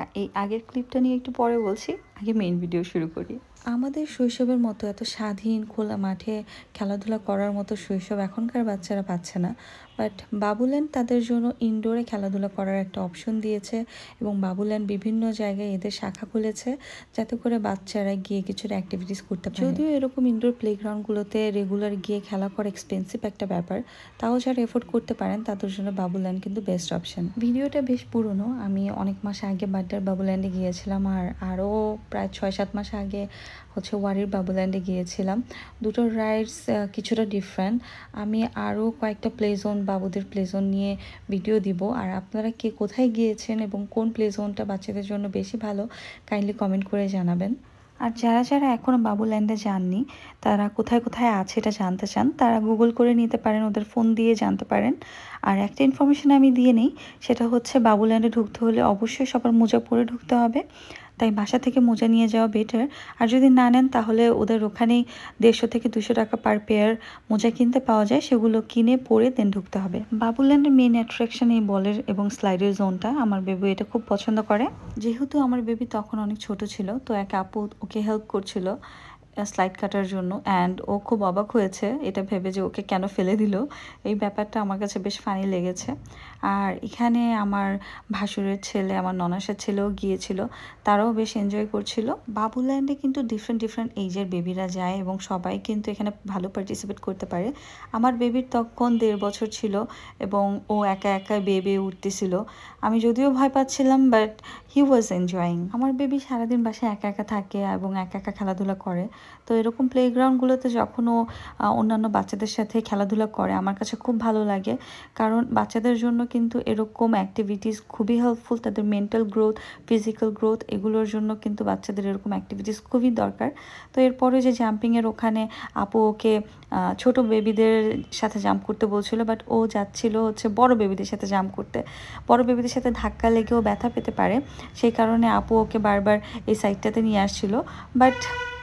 আচ্ছা, এই আগের ক্লিপটা নিয়ে একটু পরে বলছি, আগে মেইন ভিডিও শুরু করি। আমাদের শৈশবের মতো এত স্বাধীন খোলা মাঠে খেলাধুলা করার মতো শৈশব এখনকার বাচ্চারা পাচ্ছে না। বাট বাবুল্যান্ড তাদের জন্য ইনডোরে খেলাধুলা করার একটা অপশন দিয়েছে এবং বাবুল্যান্ড বিভিন্ন জায়গায় এদের শাখা খুলেছে যাতে করে বাচ্চারা গিয়ে কিছুটা অ্যাক্টিভিটিস করতে পারে। যদিও এরকম ইনডোর প্লেগ্রাউন্ডগুলোতে রেগুলার গিয়ে খেলা করা এক্সপেন্সিভ একটা ব্যাপার, তাও যারা এফোর্ড করতে পারেন তাদের জন্য বাবুল্যান্ড কিন্তু বেস্ট অপশন। ভিডিওটা বেশ পুরনো, আমি অনেক মাস আগে বাড্ডার বাবুল্যান্ডে গিয়েছিলাম আর আরও প্রায় 6-7 মাস আগে হচ্ছে ওয়ারির বাবুল্যান্ডে গিয়েছিলাম। দুটো রাইডস কিছুটা ডিফারেন্ট। আমি আরও কয়েকটা প্লে জোন, বাবুদের প্লে জোন নিয়ে ভিডিও দিব। আর আপনারা কে কোথায় গিয়েছেন এবং কোন প্লে জোনটা বাচ্চাদের জন্য বেশি ভালো, কাইন্ডলি কমেন্ট করে জানাবেন। আর যারা যারা এখনও বাবুল্যান্ডে যাননি, তারা কোথায় কোথায় আছে এটা জানতে চান, তারা গুগল করে নিতে পারেন, ওদের ফোন দিয়ে জানতে পারেন। আর একটা ইনফরমেশন আমি দিয়ে নিই, সেটা হচ্ছে বাবুল্যান্ডে ঢুকতে হলে অবশ্যই সবার মোজা পরে ঢুকতে হবে, তাই বাসা থেকে মোজা নিয়ে যাওয়া বেটার। আর যদি না নেন তাহলে ওদের ওখানেই 150 থেকে 200 টাকা পার পেয়ার মোজা কিনতে পাওয়া যায়, সেগুলো কিনে পরে দেন ঢুকতে হবে। বাবুল্যান্ডের মেইন অ্যাট্রাকশন এই বলের এবং স্লাইডের জোনটা। আমার বেবি এটা খুব পছন্দ করে। যেহেতু আমার বেবি তখন অনেক ছোট ছিল, তো এক আপু ওকে হেল্প করছিল স্লাইড কাটার জন্য, অ্যান্ড ও খুব অবাক হয়েছে এটা ভেবে যে ওকে কেন ফেলে দিল। এই ব্যাপারটা আমার কাছে বেশ ফানি লেগেছে। আর এখানে আমার ভাসুরের ছেলে, আমার ননাসের ছেলেও গিয়েছিল, তারাও বেশ এনজয় করছিল। বাবুল্যান্ডে কিন্তু ডিফারেন্ট ডিফারেন্ট এইজের বেবিরা যায় এবং সবাই কিন্তু এখানে ভালো পার্টিসিপেট করতে পারে। আমার বেবির তখন 1.5 বছর ছিল এবং ও একা একা বেয়ে উঠতেছিল। আমি যদিও ভয় পাচ্ছিলাম, বাট হি ওয়াজ এনজয়িং। আমার বেবি সারাদিন বাসায় একা একা থাকে এবং একা একা খেলাধুলা করে, তো এরকম প্লেগ্রাউন্ডগুলোতে যখন ও অন্যান্য বাচ্চাদের সাথে খেলাধুলা করে আমার কাছে খুব ভালো লাগে। কারণ বাচ্চাদের জন্য কিন্তু এরকম অ্যাক্টিভিটিস খুবই হেল্পফুল, তাদের মেন্টাল গ্রোথ, ফিজিক্যাল গ্রোথ, এগুলোর জন্য কিন্তু বাচ্চাদের এরকম অ্যাক্টিভিটিস খুবই দরকার। তো এরপরে যে জাম্পিংয়ের ওখানে আপু ওকে ছোট বেবিদের সাথে জাম্প করতে বলছিল, বাট ও যাচ্ছিল হচ্ছে বড় বেবিদের সাথে জাম্প করতে। বড় বেবিদের সাথে ধাক্কা লেগেও ব্যথা পেতে পারে, সেই কারণে আপু ওকে বারবার এই সাইডটাতে নিয়ে আসছিল। বাট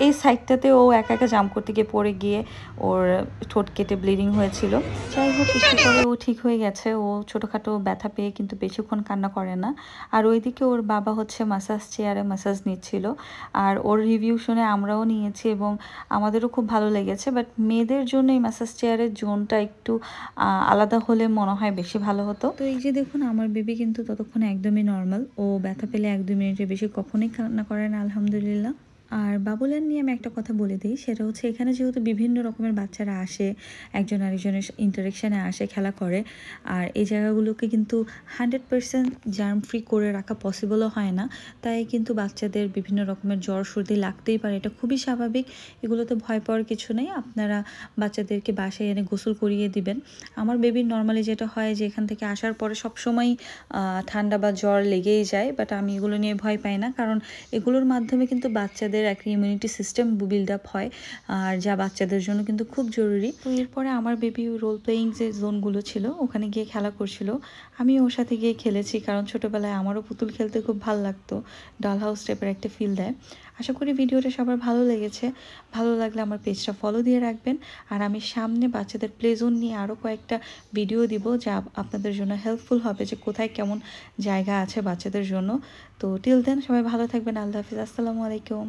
এই সাইডটাতে ও একা একা জাম্প করতে গিয়ে পড়ে গিয়ে ওর ঠোঁট কেটে ব্লিডিং হয়েছিল। যাই হোক, একটু পরে ও ঠিক হয়ে গেছে। ও ছোটোখাটো ব্যথা পেয়ে কিন্তু বেশিক্ষণ কান্না করে না। আর ওইদিকে ওর বাবা হচ্ছে মাসাজ চেয়ারে মাসাজ নিচ্ছিল, আর ওর রিভিউ শুনে আমরাও নিয়েছি এবং আমাদেরও খুব ভালো লেগেছে। বাট মেয়েদের জন্য এই মাসাজ চেয়ারের জোনটা একটু আলাদা হলে মনে হয় বেশি ভালো হতো। তো এই যে দেখুন, আমার বেবি কিন্তু ততক্ষণ একদমই নর্মাল, ও ব্যথা পেলে 1-2 মিনিটের বেশি কখনোই কান্না করে না, আলহামদুলিল্লাহ। আর বাবুল্যান্ড নিয়ে আমি একটা কথা বলে দিই, সেটা হচ্ছে এখানে যেহেতু বিভিন্ন রকমের বাচ্চারা আসে, একজন আরেকজনের ইন্টারেকশানে আসে, খেলা করে, আর এই জায়গাগুলোকে কিন্তু 100% জার্ম ফ্রি করে রাখা পসিবলও হয় না। তাই কিন্তু বাচ্চাদের বিভিন্ন রকমের জ্বর সর্দি লাগতেই পারে, এটা খুবই স্বাভাবিক। এগুলোতে ভয় পাওয়ার কিছু নেই। আপনারা বাচ্চাদেরকে বাসায় এনে গোসল করিয়ে দিবেন। আমার বেবির নর্মালি যেটা হয় যে এখান থেকে আসার পরে সবসময় ঠান্ডা বা জ্বর লেগেই যায়, বাট আমি এগুলো নিয়ে ভয় পাই না, কারণ এগুলোর মাধ্যমে কিন্তু বাচ্চাদের একটা ইমিউনিটি সিস্টেম বিল্ড আপ হয়, আর যা বাচ্চাদের জন্য কিন্তু খুব জরুরি। তো এরপরে আমার বেবি রোল প্লেয়িং যে জোনগুলো ছিল ওখানে গিয়ে খেলা করছিল, আমি ওর সাথে গিয়ে খেলেছি, কারণ ছোটোবেলায় আমারও পুতুল খেলতে খুব ভালো লাগতো। ডল হাউস টাইপের একটা ফিল দেয়। আশা করি ভিডিওটা সবার ভালো লেগেছে। ভালো লাগলে আমার পেজটা ফলো দিয়ে রাখবেন। আর আমি সামনে বাচ্চাদের প্লে জোন নিয়ে আরও কয়েকটা ভিডিও দিব যা আপনাদের জন্য হেল্পফুল হবে, যে কোথায় কেমন জায়গা আছে বাচ্চাদের জন্য। তো টিল দেন সবাই ভালো থাকবেন। আল্লাহ হাফিজ, আসসালামু আলাইকুম।